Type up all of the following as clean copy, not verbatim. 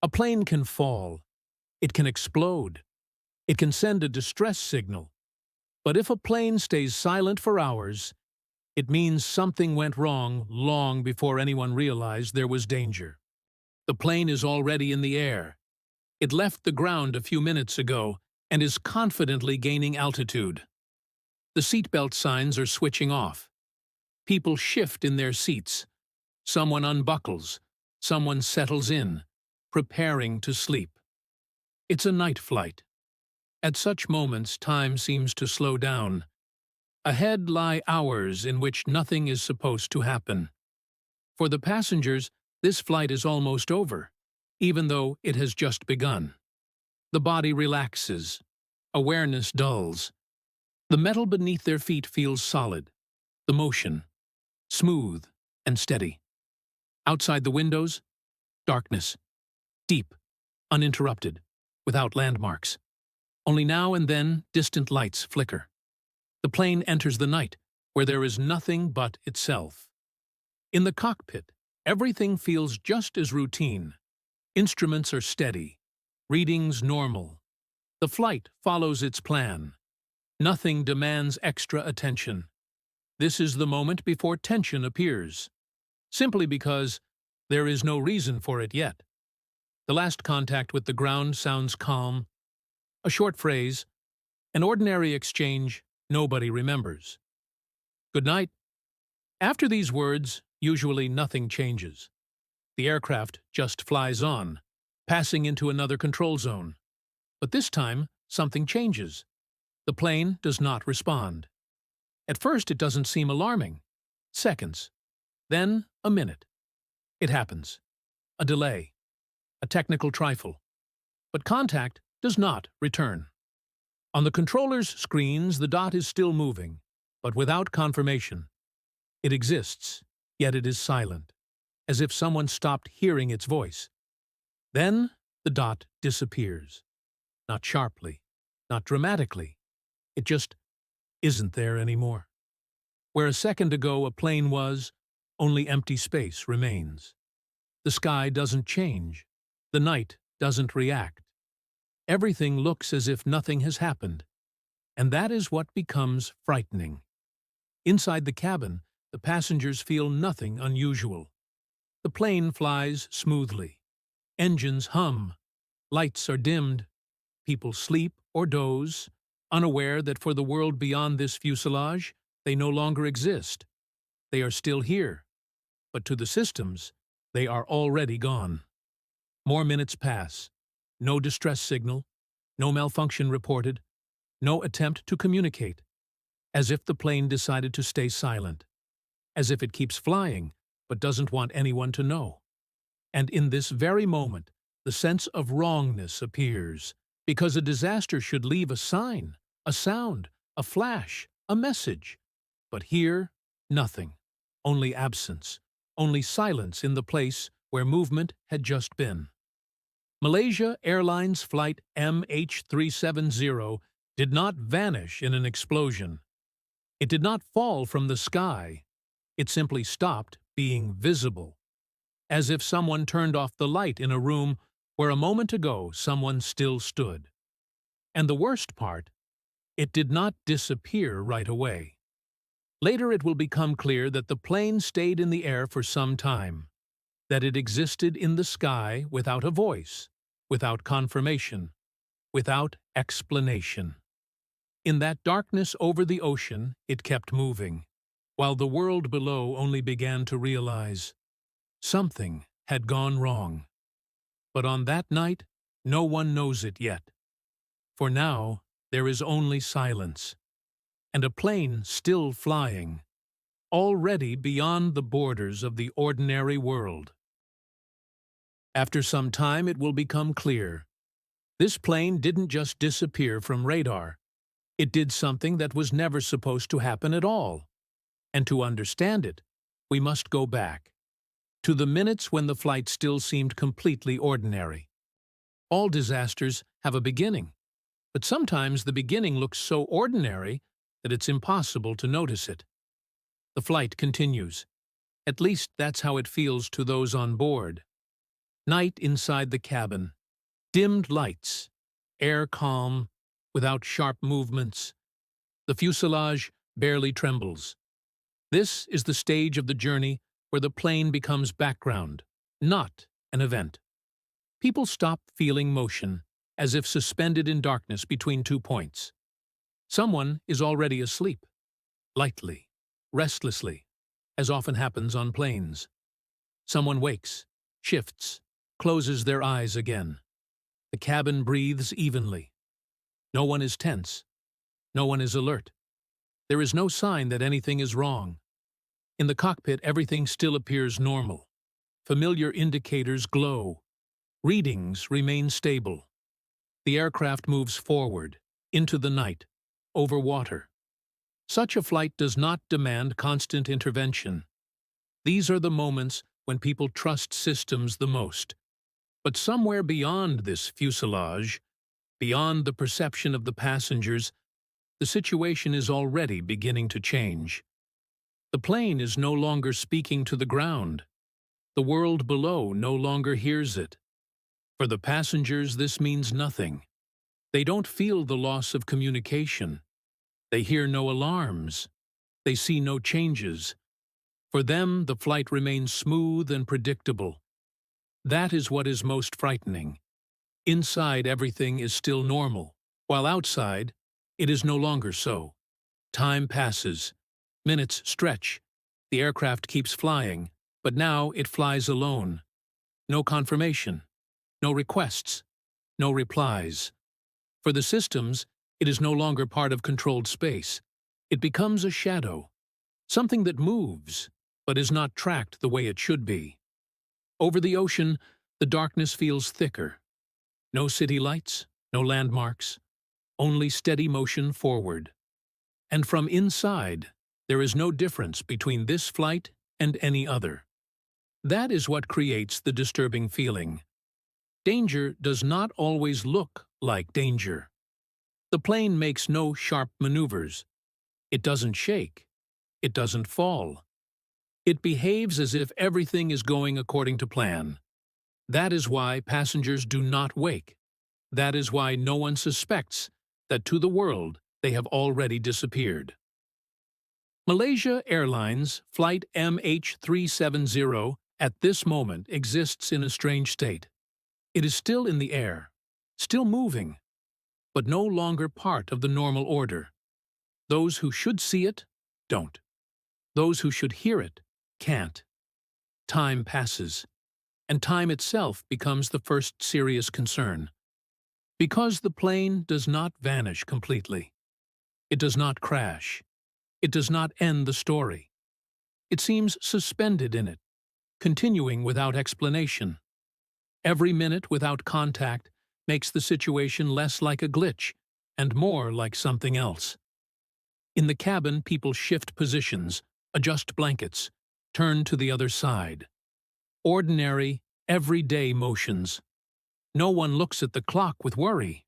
A plane can fall, it can explode, it can send a distress signal. But if a plane stays silent for hours, it means something went wrong long before anyone realized there was danger. The plane is already in the air. It left the ground a few minutes ago and is confidently gaining altitude. The seatbelt signs are switching off. People shift in their seats. Someone unbuckles. Someone settles in, preparing to sleep. It's a night flight. At such moments, time seems to slow down. Ahead lie hours in which nothing is supposed to happen. For the passengers, this flight is almost over, even though it has just begun. The body relaxes. Awareness dulls. The metal beneath their feet feels solid. The motion, smooth and steady. Outside the windows, darkness. Deep, uninterrupted, without landmarks. Only now and then, distant lights flicker. The plane enters the night, where there is nothing but itself. In the cockpit, everything feels just as routine. Instruments are steady, readings normal. The flight follows its plan. Nothing demands extra attention. This is the moment before tension appears, simply because there is no reason for it yet. The last contact with the ground sounds calm. A short phrase, an ordinary exchange nobody remembers. Good night. After these words, usually nothing changes. The aircraft just flies on, passing into another control zone. But this time, something changes. The plane does not respond. At first, it doesn't seem alarming. Seconds. Then, a minute. It happens. A delay. A technical trifle. But contact does not return. On the controller's screens, the dot is still moving, but without confirmation. It exists, yet it is silent, as if someone stopped hearing its voice. Then, the dot disappears. Not sharply, not dramatically. It just isn't there anymore. Where a second ago a plane was, only empty space remains. The sky doesn't change. The night doesn't react. Everything looks as if nothing has happened. And that is what becomes frightening. Inside the cabin, the passengers feel nothing unusual. The plane flies smoothly. Engines hum. Lights are dimmed. People sleep or doze, unaware that for the world beyond this fuselage, they no longer exist. They are still here, but to the systems, they are already gone. More minutes pass. No distress signal, no malfunction reported, no attempt to communicate. As if the plane decided to stay silent. As if it keeps flying, but doesn't want anyone to know. And in this very moment, the sense of wrongness appears, because a disaster should leave a sign, a sound, a flash, a message. But here, nothing. Only absence. Only silence in the place where movement had just been. Malaysia Airlines Flight MH370 did not vanish in an explosion. It did not fall from the sky. It simply stopped being visible. As if someone turned off the light in a room where a moment ago someone still stood. And the worst part, it did not disappear right away. Later it will become clear that the plane stayed in the air for some time, that it existed in the sky without a voice, without confirmation, without explanation. In that darkness over the ocean, it kept moving, while the world below only began to realize something had gone wrong. But on that night, no one knows it yet. For now, there is only silence, and a plane still flying, already beyond the borders of the ordinary world. After some time, it will become clear. This plane didn't just disappear from radar. It did something that was never supposed to happen at all. And to understand it, we must go back to the minutes when the flight still seemed completely ordinary. All disasters have a beginning, but sometimes the beginning looks so ordinary that it's impossible to notice it. The flight continues. At least that's how it feels to those on board. Night inside the cabin. Dimmed lights. Air calm, without sharp movements. The fuselage barely trembles. This is the stage of the journey where the plane becomes background, not an event. People stop feeling motion, as if suspended in darkness between 2 points. Someone is already asleep, lightly, restlessly, as often happens on planes. Someone wakes, shifts, closes their eyes again. The cabin breathes evenly. No one is tense. No one is alert. There is no sign that anything is wrong. In the cockpit, everything still appears normal. Familiar indicators glow. Readings remain stable. The aircraft moves forward, into the night, over water. Such a flight does not demand constant intervention. These are the moments when people trust systems the most. But somewhere beyond this fuselage, beyond the perception of the passengers, the situation is already beginning to change. The plane is no longer speaking to the ground. The world below no longer hears it. For the passengers, this means nothing. They don't feel the loss of communication. They hear no alarms. They see no changes. For them, the flight remains smooth and predictable. That is what is most frightening. Inside, everything is still normal, while outside, it is no longer so. Time passes. Minutes stretch. The aircraft keeps flying, but now it flies alone. No confirmation. No requests. No replies. For the systems, it is no longer part of controlled space. It becomes a shadow, something that moves, but is not tracked the way it should be. Over the ocean, the darkness feels thicker. No city lights, no landmarks, only steady motion forward. And from inside, there is no difference between this flight and any other. That is what creates the disturbing feeling. Danger does not always look like danger. The plane makes no sharp maneuvers. It doesn't shake. It doesn't fall. It behaves as if everything is going according to plan. That is why passengers do not wake. That is why no one suspects that to the world they have already disappeared. Malaysia Airlines Flight MH370 at this moment exists in a strange state. It is still in the air, still moving, but no longer part of the normal order. Those who should see it, don't. Those who should hear it, can't. Time passes, and time itself becomes the first serious concern. Because the plane does not vanish completely. It does not crash. It does not end the story. It seems suspended in it, continuing without explanation. Every minute without contact makes the situation less like a glitch and more like something else. In the cabin, people shift positions, adjust blankets, turn to the other side. Ordinary, everyday motions. No one looks at the clock with worry.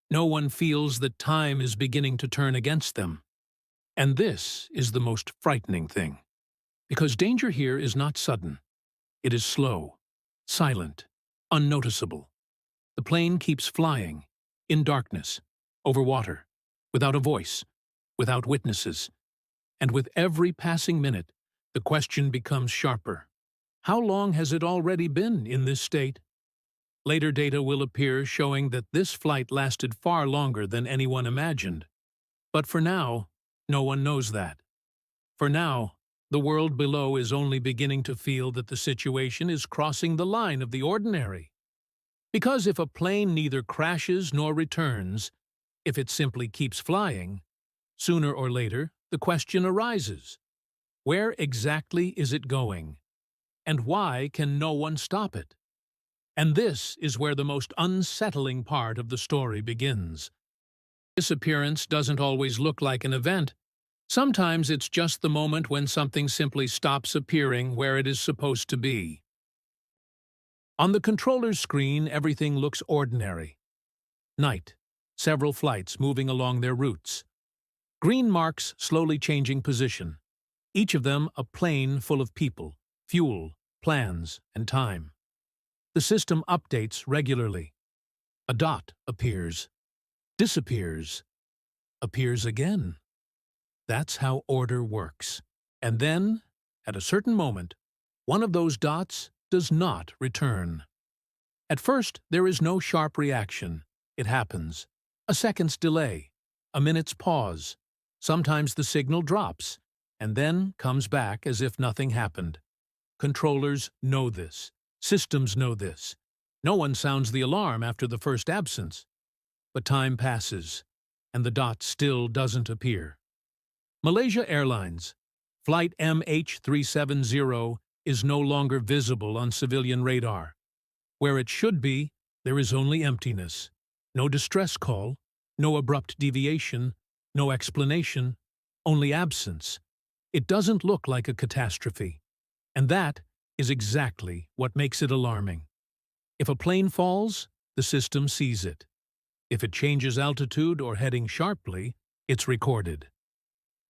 No one feels that time is beginning to turn against them. And this is the most frightening thing. Because danger here is not sudden. It is slow, silent, unnoticeable. The plane keeps flying, in darkness, over water, without a voice, without witnesses. And with every passing minute, the question becomes sharper. How long has it already been in this state? Later data will appear showing that this flight lasted far longer than anyone imagined. But for now, no one knows that. For now, the world below is only beginning to feel that the situation is crossing the line of the ordinary. Because if a plane neither crashes nor returns, if it simply keeps flying, sooner or later the question arises. Where exactly is it going? And why can no one stop it? And this is where the most unsettling part of the story begins. Disappearance doesn't always look like an event. Sometimes it's just the moment when something simply stops appearing where it is supposed to be. On the controller's screen, everything looks ordinary. Night, several flights moving along their routes. Green marks slowly changing position. Each of them a plane full of people, fuel, plans, and time. The system updates regularly. A dot appears, disappears, appears again. That's how order works. And then, at a certain moment, one of those dots does not return. At first, there is no sharp reaction. It happens. A second's delay, a minute's pause. Sometimes the signal drops, and then comes back as if nothing happened. Controllers know this. Systems know this. No one sounds the alarm after the first absence. But time passes, and the dot still doesn't appear. Malaysia Airlines Flight MH370 is no longer visible on civilian radar. Where it should be, there is only emptiness. No distress call, no abrupt deviation, no explanation, only absence. It doesn't look like a catastrophe. And that is exactly what makes it alarming. If a plane falls, the system sees it. If it changes altitude or heading sharply, it's recorded.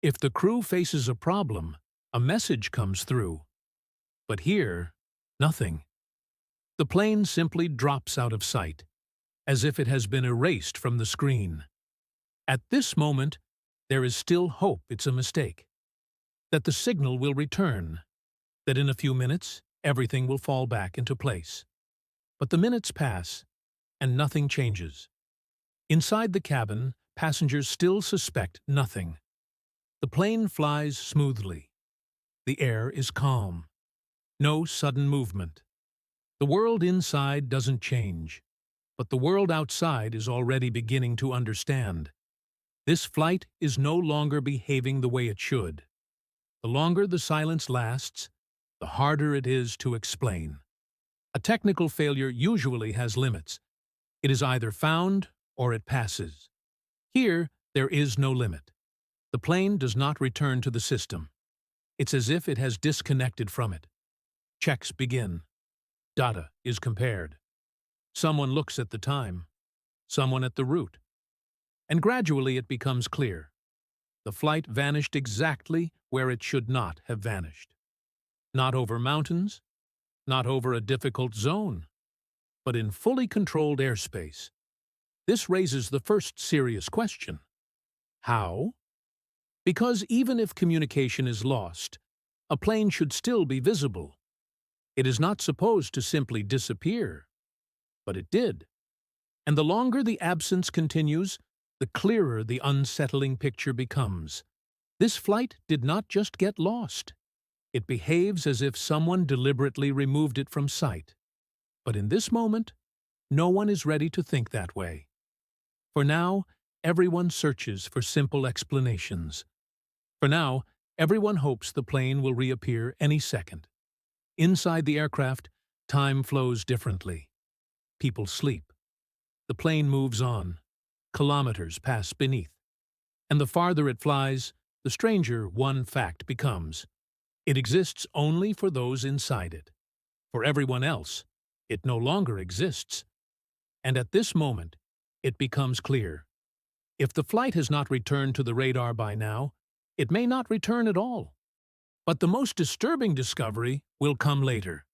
If the crew faces a problem, a message comes through. But here, nothing. The plane simply drops out of sight, as if it has been erased from the screen. At this moment, there is still hope it's a mistake, that the signal will return, that in a few minutes, everything will fall back into place. But the minutes pass, and nothing changes. Inside the cabin, passengers still suspect nothing. The plane flies smoothly. The air is calm. No sudden movement. The world inside doesn't change, but the world outside is already beginning to understand. This flight is no longer behaving the way it should. The longer the silence lasts, the harder it is to explain. A technical failure usually has limits. It is either found or it passes. Here, there is no limit. The plane does not return to the system. It's as if it has disconnected from it. Checks begin. Data is compared. Someone looks at the time, someone at the route. And gradually it becomes clear. The flight vanished exactly where it should not have vanished. Not over mountains, not over a difficult zone, but in fully controlled airspace. This raises the first serious question. How? Because even if communication is lost, a plane should still be visible. It is not supposed to simply disappear. But it did. And the longer the absence continues, the clearer the unsettling picture becomes. This flight did not just get lost. It behaves as if someone deliberately removed it from sight. But in this moment, no one is ready to think that way. For now, everyone searches for simple explanations. For now, everyone hopes the plane will reappear any second. Inside the aircraft, time flows differently. People sleep. The plane moves on. Kilometers pass beneath. And the farther it flies, the stranger one fact becomes. It exists only for those inside it. For everyone else, it no longer exists. And at this moment, it becomes clear. If the flight has not returned to the radar by now, it may not return at all. But the most disturbing discovery will come later.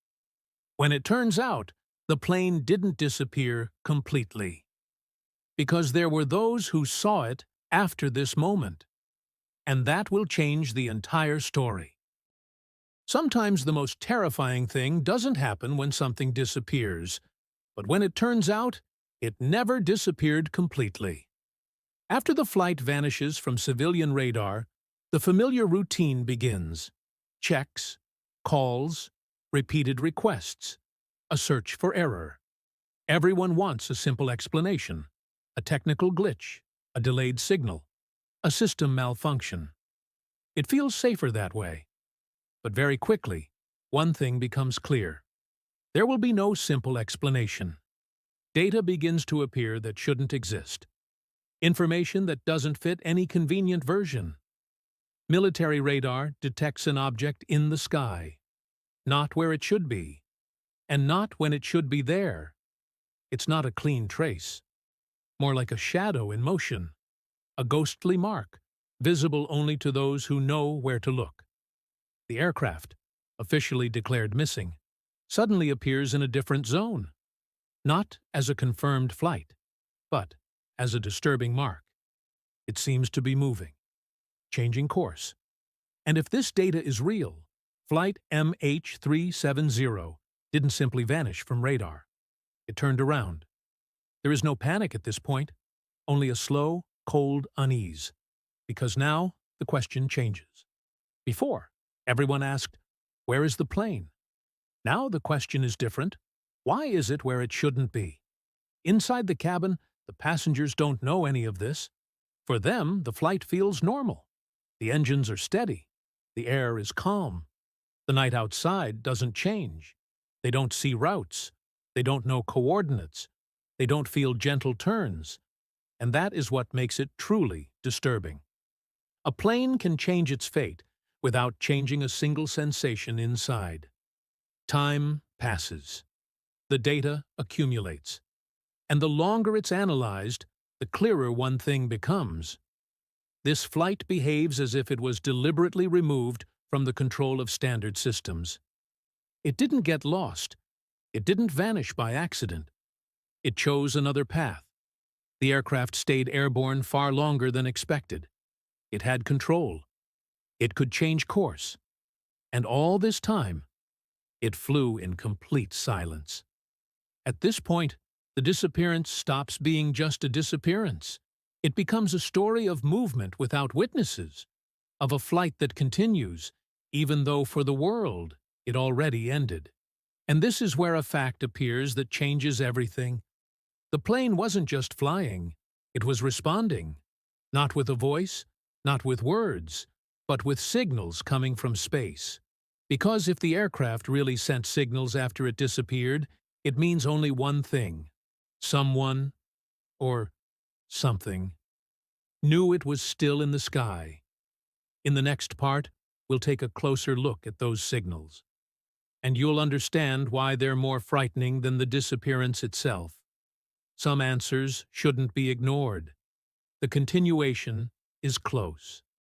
When it turns out, the plane didn't disappear completely. Because there were those who saw it after this moment. And that will change the entire story. Sometimes the most terrifying thing doesn't happen when something disappears, but when it turns out, it never disappeared completely. After the flight vanishes from civilian radar, the familiar routine begins. Checks, calls, repeated requests, a search for error. Everyone wants a simple explanation, a technical glitch, a delayed signal, a system malfunction. It feels safer that way. But very quickly, one thing becomes clear. There will be no simple explanation. Data begins to appear that shouldn't exist. Information that doesn't fit any convenient version. Military radar detects an object in the sky, not where it should be, and not when it should be there. It's not a clean trace, more like a shadow in motion, a ghostly mark, visible only to those who know where to look. The aircraft, officially declared missing, suddenly appears in a different zone, not as a confirmed flight, but as a disturbing mark. It seems to be moving, changing course. And if this data is real, Flight MH370 didn't simply vanish from radar. It turned around. There is no panic at this point, only a slow, cold unease. Because now, the question changes. Before, everyone asked, "Where is the plane?" Now the question is different. Why is it where it shouldn't be? Inside the cabin, the passengers don't know any of this. For them, the flight feels normal. The engines are steady. The air is calm. The night outside doesn't change. They don't see routes. They don't know coordinates. They don't feel gentle turns. And that is what makes it truly disturbing. A plane can change its fate without changing a single sensation inside. Time passes. The data accumulates. And the longer it's analyzed, the clearer one thing becomes. This flight behaves as if it was deliberately removed from the control of standard systems. It didn't get lost. It didn't vanish by accident. It chose another path. The aircraft stayed airborne far longer than expected. It had control. It could change course. And all this time, it flew in complete silence. At this point, the disappearance stops being just a disappearance. It becomes a story of movement without witnesses, of a flight that continues, even though for the world it already ended. And this is where a fact appears that changes everything. The plane wasn't just flying, it was responding. Not with a voice, not with words, but with signals coming from space. Because if the aircraft really sent signals after it disappeared, it means only one thing. Someone, or something, knew it was still in the sky. In the next part, we'll take a closer look at those signals. And you'll understand why they're more frightening than the disappearance itself. Some answers shouldn't be ignored. The continuation is close.